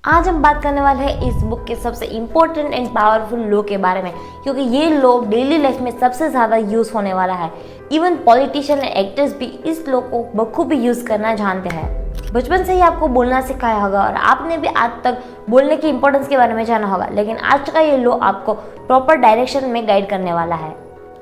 आज हम बात करने वाले हैं इस बुक के सबसे इम्पोर्टेंट एंड पावरफुल लॉ के बारे में, क्योंकि ये लॉ डेली लाइफ में सबसे ज़्यादा यूज़ होने वाला है। इवन पॉलिटिशियन एंड एक्टर्स भी इस लॉ को बखूबी यूज़ करना जानते हैं। बचपन से ही आपको बोलना सिखाया होगा और आपने भी आज तक बोलने की इंपॉर्टेंस के बारे में जाना होगा, लेकिन आज का ये लॉ आपको प्रॉपर डायरेक्शन में गाइड करने वाला है।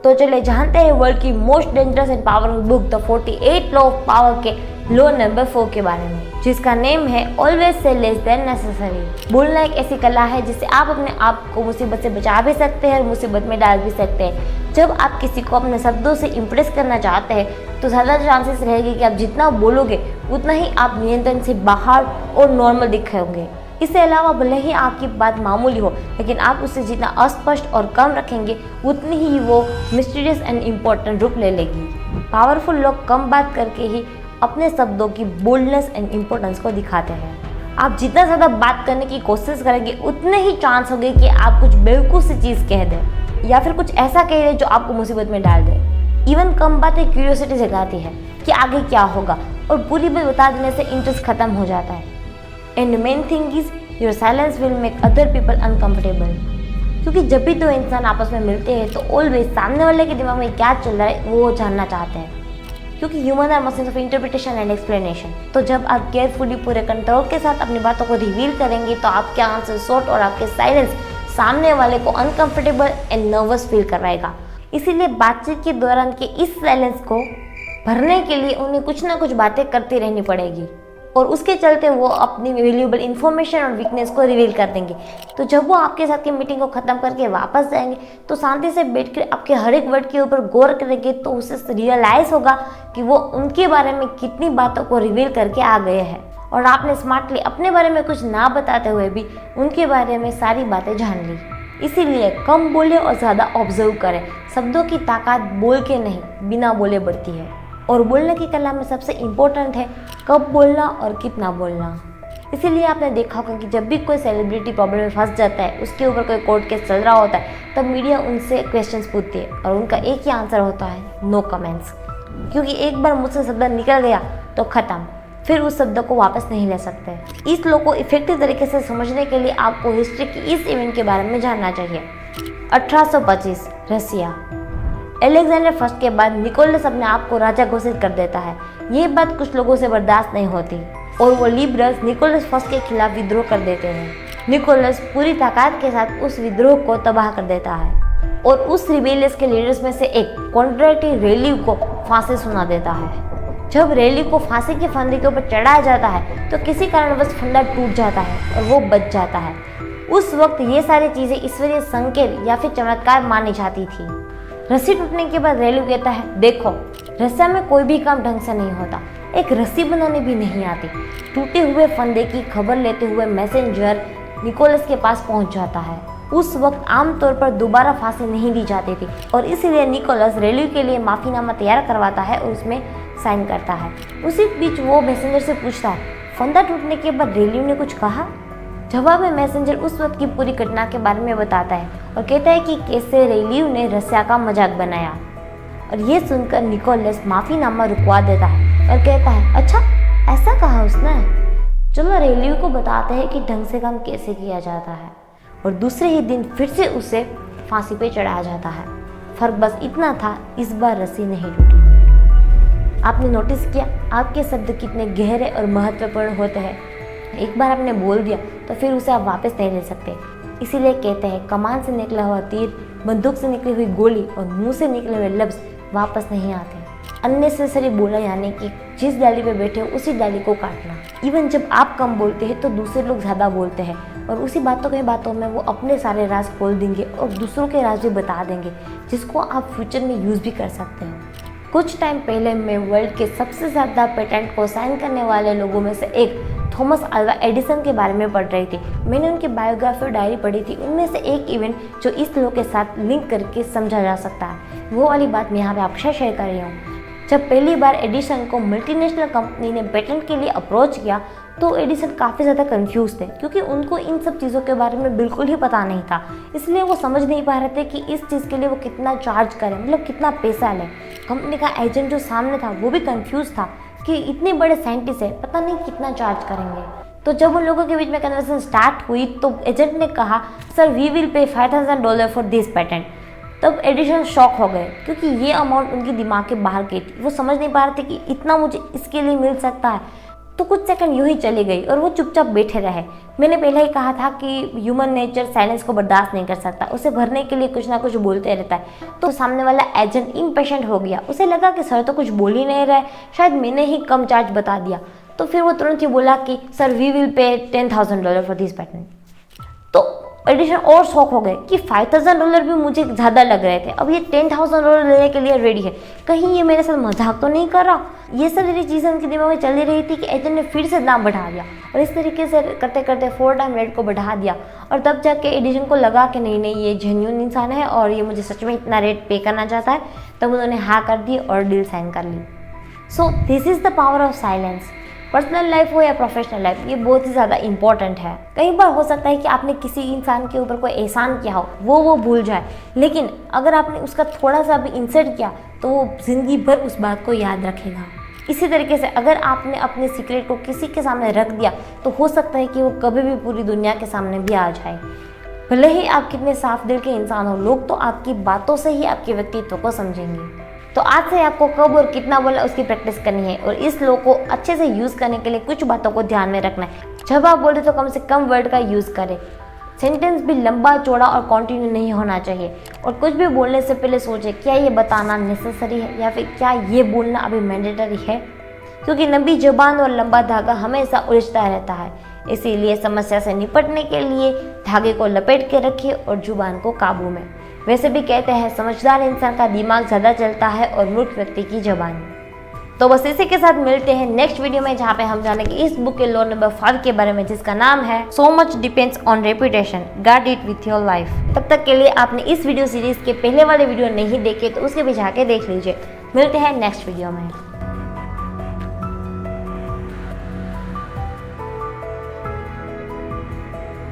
तो चलिए जानते हैं वर्ल्ड की most dangerous and powerful book the 48 law of power के लॉ नंबर 4 के बारे में, जिसका नेम है always say less than necessary. बोलना एक ऐसी कला है जिससे आप अपने आप को मुसीबत से बचा भी सकते हैं और मुसीबत में डाल भी सकते हैं। जब आप किसी को अपने शब्दों से इम्प्रेस करना चाहते हैं तो ज़्यादा चांसेस रहेगी कि आप जितना बोलोगे उतना ही आप नियंत्रण से बाहर और नॉर्मल दिखेंगे। इसके अलावा भले ही आपकी बात मामूली हो, लेकिन आप उसे जितना अस्पष्ट और कम रखेंगे उतनी ही वो मिस्टीरियस एंड इम्पोर्टेंट रूप ले लेगी। पावरफुल लोग कम बात करके ही अपने शब्दों की बोल्डनेस एंड इम्पोर्टेंस को दिखाते हैं। आप जितना ज़्यादा बात करने की कोशिश करेंगे उतने ही चांस होंगे कि आप कुछ बेवकूफ़ सी चीज़ कह दें या फिर कुछ ऐसा कह दें जो आपको मुसीबत में डाल दे। इवन कम बातें क्यूरियोसिटी जगाती है कि आगे क्या होगा, और पूरी बात बता देने से इंटरेस्ट खत्म हो जाता है। And main thing is your silence will make other people uncomfortable, क्योंकि जब भी दो इंसान आपस में मिलते हैं तो ऑलवेज सामने वाले के दिमाग में क्या चल रहा है वो जानना चाहते हैं, क्योंकि human are machines of interpretation and explanation. तो जब आप केयरफुली पूरे कंट्रोल के साथ अपनी बातों को रिवील करेंगे तो आपके आंसर शॉर्ट और आपके साइलेंस सामने वाले को अनकंफर्टेबल एंड नर्वस फील करवाएगा। इसीलिए बातचीत के दौरान के इस साइलेंस को भरने के लिए उन्हें कुछ ना कुछ बातें करती रहनी पड़ेगी, और उसके चलते वो अपनी वैल्यूएबल इन्फॉर्मेशन और वीकनेस को रिवील कर देंगे। तो जब वो आपके साथ की मीटिंग को ख़त्म करके वापस जाएंगे तो शांति से बैठकर आपके हर एक वर्ड के ऊपर गौर करेंगे, तो उसे रियलाइज़ होगा कि वो उनके बारे में कितनी बातों को रिवील करके आ गए हैं, और आपने स्मार्टली अपने बारे में कुछ ना बताते हुए भी उनके बारे में सारी बातें जान ली। इसीलिए कम बोले और ज़्यादा ऑब्जर्व करें। शब्दों की ताकत बोल के नहीं, बिना बोले बढ़ती है, और बोलने की कला में सबसे इम्पोर्टेंट है कब बोलना और कितना बोलना। इसीलिए आपने देखा होगा कि जब भी कोई सेलिब्रिटी प्रॉब्लम में फंस जाता है, उसके ऊपर कोई कोर्ट केस चल रहा होता है, तब मीडिया उनसे क्वेश्चंस पूछती है और उनका एक ही आंसर होता है, नो कमेंट्स। क्योंकि एक बार मुझसे शब्द निकल गया तो ख़त्म, फिर उस शब्द को वापस नहीं ले सकते। इस लॉ को इफेक्टिव तरीके से समझने के लिए आपको हिस्ट्री की इस इवेंट के बारे में जानना चाहिए। 1825 रसिया। अलेक्जेंडर फर्स्ट के बाद निकोलस अपने आप को राजा घोषित कर देता है। ये बात कुछ लोगों से बर्दाश्त नहीं होती और वो लिबरल्स निकोलस फर्स्ट के खिलाफ विद्रोह कर देते हैं। निकोलस पूरी ताकत के साथ उस विद्रोह को तबाह कर देता है और उस रिबेलियस के लीडर्स में से एक कॉन्ट्रेक्टी रेलिव को फांसी सुना देता है। जब रेलिव को फांसी के फंदे के ऊपर चढ़ाया जाता है तो किसी कारणवश फंदा टूट जाता है और वो बच जाता है। उस वक्त ये सारी चीज़ें ईश्वरीय संकेत या फिर चमत्कार मानी जाती थी। रस्सी टूटने के बाद रेलिव कहता है, देखो रस्सा में कोई भी काम ढंग से नहीं होता, एक रस्सी बनाने भी नहीं आती। टूटे हुए फंदे की खबर लेते हुए मैसेंजर निकोलस के पास पहुंच जाता है। उस वक्त आमतौर पर दोबारा फांसी नहीं दी जाती थी और इसीलिए निकोलस रेलिव के लिए माफ़ीनामा तैयार करवाता है और उसमें साइन करता है। उसी बीच वो मैसेंजर से पूछता है, फंदा टूटने के बाद रेलिव ने कुछ कहा? जवाब में मैसेंजर उस वक्त की पूरी घटना के बारे में बताता है और कहता है कि कैसे रेलिव ने रसिया का मजाक बनाया। और ये सुनकर निकोलस माफ़ीनामा रुकवा देता है और कहता है, अच्छा ऐसा कहा उसने, चलो रेलिव को बताते हैं कि ढंग से काम कैसे किया जाता है। और दूसरे ही दिन फिर से उसे फांसी पे चढ़ाया जाता है। फर्क बस इतना था, इस बार रस्सी नहीं टूटी। आपने नोटिस किया आपके शब्द कितने गहरे और महत्वपूर्ण होते हैं। एक बार आपने बोल दिया तो फिर उसे आप वापस नहीं ले सकते। इसीलिए कहते हैं कमान से निकला हुआ तीर, बंदूक से निकली हुई गोली और मुंह से निकले हुए लफ्ज़ वापस नहीं आते। अननेसेसरी बोला यानी कि जिस डाली पे बैठे हो उसी डाली को काटना। इवन जब आप कम बोलते हैं तो दूसरे लोग ज़्यादा बोलते हैं और उसी बातों में वो अपने सारे राज खोल देंगे और दूसरों के राज भी बता देंगे, जिसको आप फ्यूचर में यूज़ भी कर सकते हो। कुछ टाइम पहले मैं वर्ल्ड के सबसे ज़्यादा पेटेंट को साइन करने वाले लोगों में से एक थॉमस अल्वा एडिसन के बारे में पढ़ रही थी। मैंने उनकी बायोग्राफी और डायरी पढ़ी थी। उनमें से एक इवेंट जो इस लॉ के साथ लिंक करके समझा जा सकता है, वो वाली बात मैं यहाँ पे आपसे शेयर कर रही हूँ। जब पहली बार एडिसन को मल्टीनेशनल कंपनी ने पेटेंट के लिए अप्रोच किया तो एडिसन काफ़ी ज़्यादा कंफ्यूज थे, क्योंकि उनको इन सब चीज़ों के बारे में बिल्कुल ही पता नहीं था। इसलिए वो समझ नहीं पा रहे थे कि इस चीज़ के लिए वो कितना चार्ज करें, मतलब कितना पैसा लें। कंपनी का एजेंट जो सामने था वो भी कंफ्यूज था कि इतने बड़े साइंटिस्ट है, पता नहीं कितना चार्ज करेंगे। तो जब उन लोगों के बीच में कन्वर्सेशन स्टार्ट हुई तो एजेंट ने कहा sir we will pay $5,000 for this patent. तब एडिशन शॉक हो गए क्योंकि ये अमाउंट उनकी दिमाग के बाहर गई थी। वो समझ नहीं पा रहे थे कि इतना मुझे इसके लिए मिल सकता है। तो कुछ सेकंड यूं ही चली गई और वो चुपचाप बैठे रहे। मैंने पहले ही कहा था कि ह्यूमन नेचर साइलेंस को बर्दाश्त नहीं कर सकता, उसे भरने के लिए कुछ ना कुछ बोलते रहता है। तो सामने वाला एजेंट इम्पेशेंट हो गया, उसे लगा कि सर तो कुछ बोल ही नहीं रहे, शायद मैंने ही कम चार्ज बता दिया। तो फिर वो तुरंत ही बोला कि sir we will pay $10,000 for this patent. तो एडिशन और शॉक हो गए कि $5,000 भी मुझे ज़्यादा लग रहे थे, अब ये $10,000 लेने के लिए रेडी है, कहीं ये मेरे साथ मजाक तो नहीं कर रहा। ये सारी चीज़ें उनके दिमाग में चली रही थी कि एजेंट ने फिर से दाम बढ़ा दिया और इस तरीके से करते करते 4 टाइम रेट को बढ़ा दिया। और तब जाके एडिशन को लगा कि नहीं ये जेन्युइन इंसान है और ये मुझे सच में इतना रेट पे करना चाहता है। तब उन्होंने हाँ कर दी और डील साइन कर ली। So this is the power of silence. Personal life हो या प्रोफेशनल लाइफ, ये बहुत ही ज़्यादा इंपॉर्टेंट है। कई बार हो सकता है कि आपने किसी इंसान के ऊपर कोई एहसान किया हो, वो भूल जाए, लेकिन अगर आपने उसका थोड़ा सा भी इंसल्ट किया तो वो ज़िंदगी भर उस बात को याद रखेगा। इसी तरीके से अगर आपने अपने सीक्रेट को किसी के सामने रख दिया तो हो सकता है कि वो कभी भी पूरी दुनिया के सामने भी आ जाए। भले ही आप कितने साफ दिल के इंसान हो, लोग तो आपकी बातों से ही आपके व्यक्तित्व को समझेंगे। तो आज से आपको कब और कितना बोला उसकी प्रैक्टिस करनी है और इस लो को अच्छे से यूज़ करने के लिए कुछ बातों को ध्यान में रखना है। जब आप बोले तो कम से कम वर्ड का यूज़ करें। सेंटेंस भी लंबा चौड़ा और कंटिन्यू नहीं होना चाहिए। और कुछ भी बोलने से पहले सोचें क्या ये बताना नेसेसरी है या फिर क्या ये बोलना अभी मैंडेटरी है, क्योंकि लंबी जुबान और लंबा धागा हमेशा उलझता रहता है। इसीलिए समस्या से निपटने के लिए धागे को लपेट के रखिए और जुबान को काबू में। वैसे भी कहते हैं समझदार इंसान का दिमाग ज़्यादा चलता है और मूर्ख व्यक्ति की जुबान। तो बस इसी के साथ मिलते हैं नेक्स्ट वीडियो में, जहाँ पे हम जानेंगे इस बुक के लॉ नंबर 5 के बारे में, जिसका नाम है so much depends on reputation, guard it with your life. तब तक के लिए आपने इस वीडियो सीरीज के पहले वाले वीडियो नहीं देखे तो उसके भी जाके देख लीजिए। मिलते हैं नेक्स्ट वीडियो में।